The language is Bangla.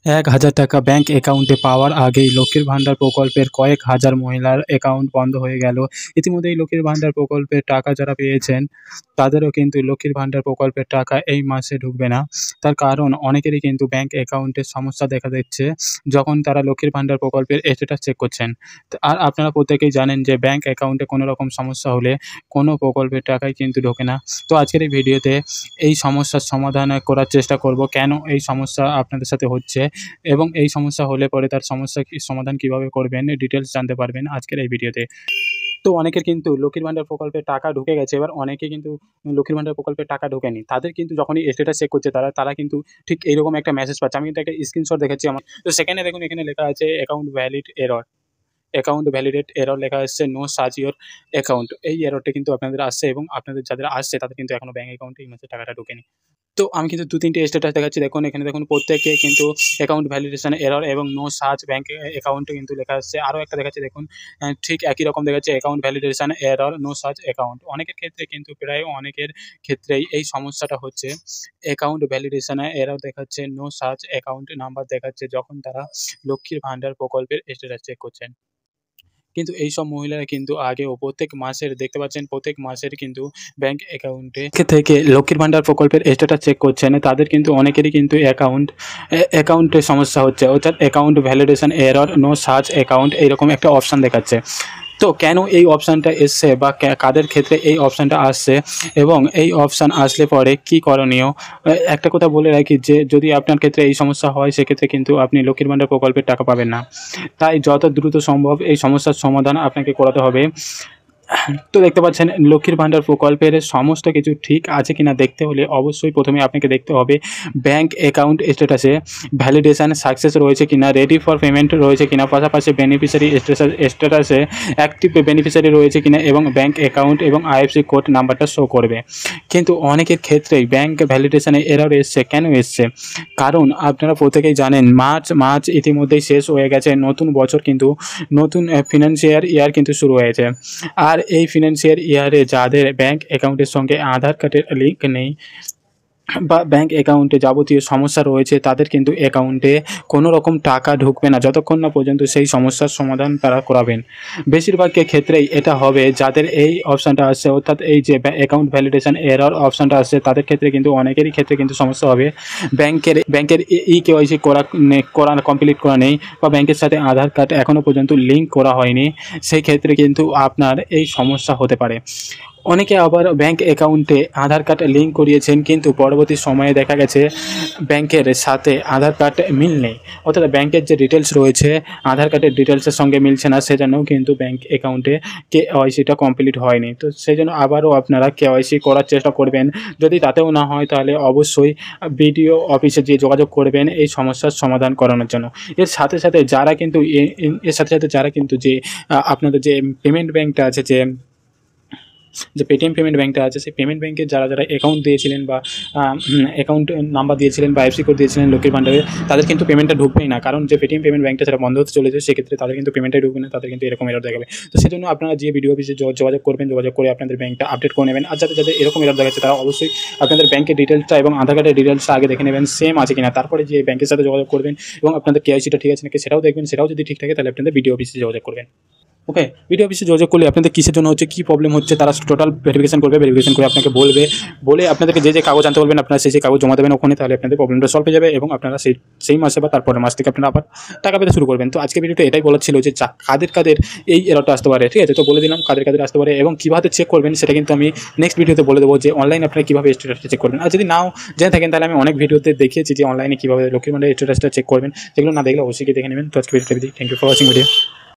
১,০০০ টাকা ব্যাংক অ্যাকাউন্টে পাওয়ার আগেই লক্ষ্মীর ভান্ডার প্রকল্পের কয়েক হাজার মহিলার অ্যাকাউন্ট বন্ধ হয়ে গেল। ইতিমধ্যেই লক্ষ্মীর ভান্ডার প্রকল্পের টাকা যারা পেয়েছেন, তাদেরও কিন্তু লক্ষ্মীর ভান্ডার প্রকল্পের টাকা এই মাসে ঢুকবে না। তার কারণ অনেকেরই কিন্তু ব্যাংক অ্যাকাউন্টে সমস্যা দেখা দিচ্ছে, যখন তারা লক্ষ্মীর ভান্ডার প্রকল্পের স্ট্যাটাস চেক করছেন। আর আপনারা প্রত্যেকেই জানেন যে ব্যাংক অ্যাকাউন্টে কোনো রকম সমস্যা হলে কোনো প্রকল্পের টাকাই কিন্তু ঢোকে না। তো আজকের এই ভিডিওতে এই সমস্যার সমাধান করার চেষ্টা করব, কেন এই সমস্যা আপনাদের সাথে হচ্ছে এবং এই সমস্যা হলে পরে তার সমাধান কিভাবে করবেন, ডিটেইলস জানতে পারবেন আজকের এই ভিডিওতে। তো অনেকের কিন্তু লক্ষ্মীর ভান্ডার প্রকল্পের টাকা ঢুকে গেছে। এবার অনেকে কিন্তু লক্ষ্মীর ভান্ডার প্রকল্পের টাকা ঢোকেনি। তাদের কিন্তু যখনই স্ট্যাটাস চেক করছে তারা কিন্তু ঠিক এইরকম একটা মেসেজ পাচ্ছে। আমি কিন্তু একটা স্ক্রিনশট দেখাচ্ছি আমার। তো সেখানে দেখুন, এখানে লেখা আছে অ্যাকাউন্ট ভ্যালিডেট এরর লেখা আসছে, নো সার্চ ইওর অ্যাকাউন্ট। এই এররটা কিন্তু আপনাদের আসছে এবং আপনাদের যাদের আসছে তাদের কিন্তু এখনো ব্যাংক অ্যাকাউন্টে এই মাসে টাকাটা ঢোকেনি। তো আমি কিন্তু ২-৩ টে স্ট্যাটাস দেখাচ্ছি। দেখুন, এখানে দেখুন প্রত্যেকে কিন্তু অ্যাকাউন্ট ভ্যালিডেশন এরর এবং নো সার্চ ব্যাংক অ্যাকাউন্টে কিন্তু লেখা আসছে। আরও একটা দেখাচ্ছি দেখুন, ঠিক একই রকম দেখাচ্ছে, account validation error, no search account. অনেকের ক্ষেত্রে কিন্তু প্রায় অনেকের ক্ষেত্রেই এই সমস্যাটা হচ্ছে। অ্যাকাউন্ট ভ্যালিডেশন এরর দেখাচ্ছে, নো সার্চ অ্যাকাউন্ট নাম্বার দেখাচ্ছে যখন তারা লক্ষ্মীর ভান্ডার প্রকল্পের স্ট্যাটাস চেক করছেন। কিন্তু এইসব মহিলারা কিন্তু আগেও প্রত্যেক মাসের দেখতে পাচ্ছেন, প্রত্যেক মাসের কিন্তু ব্যাংক অ্যাকাউন্টে থেকে লক্ষ্মীর ভান্ডার প্রকল্পের স্ট্যাটাস চেক করছেন। তাদের কিন্তু অনেকেরই কিন্তু অ্যাকাউন্টে সমস্যা হচ্ছে, অর্থাৎ account validation error, no search account এইরকম একটা অপশান দেখাচ্ছে। তো কেন এই অপশানটা এসছে বা কাদের ক্ষেত্রে এই অপশানটা আসছে এবং এই অপশান আসলে পরে কী করণীয়? একটা কথা বলে রাখি যে যদি আপনার ক্ষেত্রে এই সমস্যা হয়, সেক্ষেত্রে কিন্তু আপনি লক্ষ্মীর ভান্ডার প্রকল্পের টাকা পাবেন না। তাই যত দ্রুত সম্ভব এই সমস্যার সমাধান আপনাকে করাতে হবে। তো দেখতে পাচ্ছেন, লক্ষ্মীর ভান্ডার প্রকল্পের সমস্ত কিছু ঠিক আছে কিনা দেখতে হলে অবশ্যই প্রথমে আপনাকে দেখতে হবে ব্যাংক অ্যাকাউন্ট স্ট্যাটাসে ভ্যালিডেশন সাকসেস রয়েছে কিনা, রেডি ফর পেমেন্ট রয়েছে কিনা, পাশাপাশি বেনিফিশিয়ারি স্ট্যাটাসে অ্যাক্টিভ বেনিফিশিয়ারি রয়েছে কিনা এবং ব্যাংক অ্যাকাউন্ট এবং আইএফএসসি কোড নাম্বারটা শো করবে। কিন্তু অনেকের ক্ষেত্রেই ব্যাংক ভ্যালিডেশনে এরর এসছে। কেন এসছে? কারণ আপনারা প্রত্যেকেই জানেন মার্চ ইতিমধ্যেই শেষ হয়ে গেছে, নতুন বছর কিন্তু নতুন ফিনান্সিয়াল ইয়ার কিন্তু শুরু হয়েছে। আর এই ফিনান্সিয়াল ইয়ারে যাদের ব্যাংক অ্যাকাউন্টের সঙ্গে আধার কার্ডের লিঙ্ক নেই বা ব্যাংক অ্যাকাউন্টে যাবতীয় সমস্যা রয়েছে, তাদের কিন্তু অ্যাকাউন্টে কোনো রকম টাকা ঢুকবে না যতক্ষণ না পর্যন্ত সেই সমস্যার সমাধান তারা করাবেন। বেশিরভাগের ক্ষেত্রেই এটা হবে যাদের এই অপশানটা আসছে, অর্থাৎ এই যে অ্যাকাউন্ট ভ্যালিডেশন এরর অপশানটা আসছে, তাদের ক্ষেত্রে কিন্তু অনেকেরই ক্ষেত্রে কিন্তু সমস্যা হবে। ব্যাংকের কেওয়াইসি করা কমপ্লিট করা নেই বা ব্যাংকের সাথে আধার কার্ড এখনও পর্যন্ত লিঙ্ক করা হয়নি, সেই ক্ষেত্রে কিন্তু আপনার এই সমস্যা হতে পারে। অনেকে আবার ব্যাংক অ্যাকাউন্টে আধার কার্ড লিঙ্ক করিয়েছেন, কিন্তু পরবর্তী সময়ে দেখা গেছে ব্যাংকের সাথে আধার কার্ড মিল নেই, অর্থাৎ ব্যাংকের যে ডিটেলস রয়েছে আধার কার্ডের ডিটেলসের সঙ্গে মিলছে না, সেজন্যও কিন্তু ব্যাংক অ্যাকাউন্টে কেওয়াইসিটা কমপ্লিট হয়নি। তো সেই জন্য আবারও আপনারা কেওয়াইসি করার চেষ্টা করবেন। যদি তাতেও না হয় তাহলে অবশ্যই বিডিও অফিসে গিয়ে যোগাযোগ করবেন এই সমস্যার সমাধান করানোর জন্য। এর সাথে সাথে যারা কিন্তু যে আপনাদের যে পেমেন্ট ব্যাংকটা আছে, যে পেটিএম পেমেন্ট ব্যাংকটা আছে, সেই পেমেন্ট ব্যাংকে যারা অ্যাকাউন্ট দিয়েছিলেন বা অ্যাকাউন্ট নাম্বার দিয়েছিলেন বা আইএফএসসি কোড দিয়েছিলেন লক্ষ্মীর ভান্ডারে, তাদের কিন্তু পেমেন্টটা ঢুকবেই না। কারণ যে পেটিএম পেমেন্ট ব্যাংকটা সেটা বন্ধ হতে চলেছে, সেক্ষেত্রে তাদের কিন্তু পেমেন্টটাই ঢুকবে না, তাদের কিন্তু এরকম এরর দেখাবে। তো সেজন্য আপনারা যে বিডিও অফিসে যোগাযোগ করবেন, যোগাযোগ করে আপনাদের ব্যাংকটা আপডেট করে নেবেন। আর যাদের এরকম এরর দেখাচ্ছে তারা অবশ্যই আপনাদের ব্যাংকের ডিটেলসটা এবং আধার কার্ডের ডিটেলসটা আগে দেখে নেবেন সেম আছে কিনা, তারপরে যে ব্যাংকের সাথে যোগাযোগ করবেন এবং আপনাদের কেওয়াইসিটা ঠিক আছে নাকি সেটাও দেখবেন। সেটাও যদি ঠিক থাকে তাহলে আপনাদের বিডিও অফিসে যোগাযোগ করবেন। ওকে, বিডিও অফিসে যোগাযোগ করলে আপনাদের কিসের জন্য হচ্ছে, কী প্রবলেম হচ্ছে, তারা টোটাল ভেরিফিকেশন করে আপনাকে বলে আপনাদেরকে যে কাগজ আনতে বলবেন আপনারা সেই কাগজ জমা দেবেন ওখানে, তাহলে আপনাদের প্রবলেমটা সলভ হয়ে যাবে এবং আপনারা সেই মাসে বা তারপরের মাস থেকে আপনারা আবার টাকা পেতে শুরু করবেন। তো আজকে ভিডিওটা এটাই বলার ছিল যে কাদের এই এররটা আসতে পারে। ঠিক আছে, তো বলে দিলাম কাদের আসতে পারে এবং কীভাবে চেক করবেন সেটা কিন্তু আমি নেক্সট ভিডিওতে বলে দেবো, যে অনলাইন আপনারা কীভাবে স্ট্যাটাসটা চেক করবেন। আর যদি নাও জেনে থাকেন তাহলে আমি অনেক ভিডিওতে দেখিয়েছি যে অনলাইনে কীভাবে লক্ষ্মীর ভান্ডারের স্ট্যাটাসটা চেক করবেন, সেগুলো না দেখলে অবশ্যই দেখে নেবেন। তো আজকে ভিডিওটা thank you for watching video.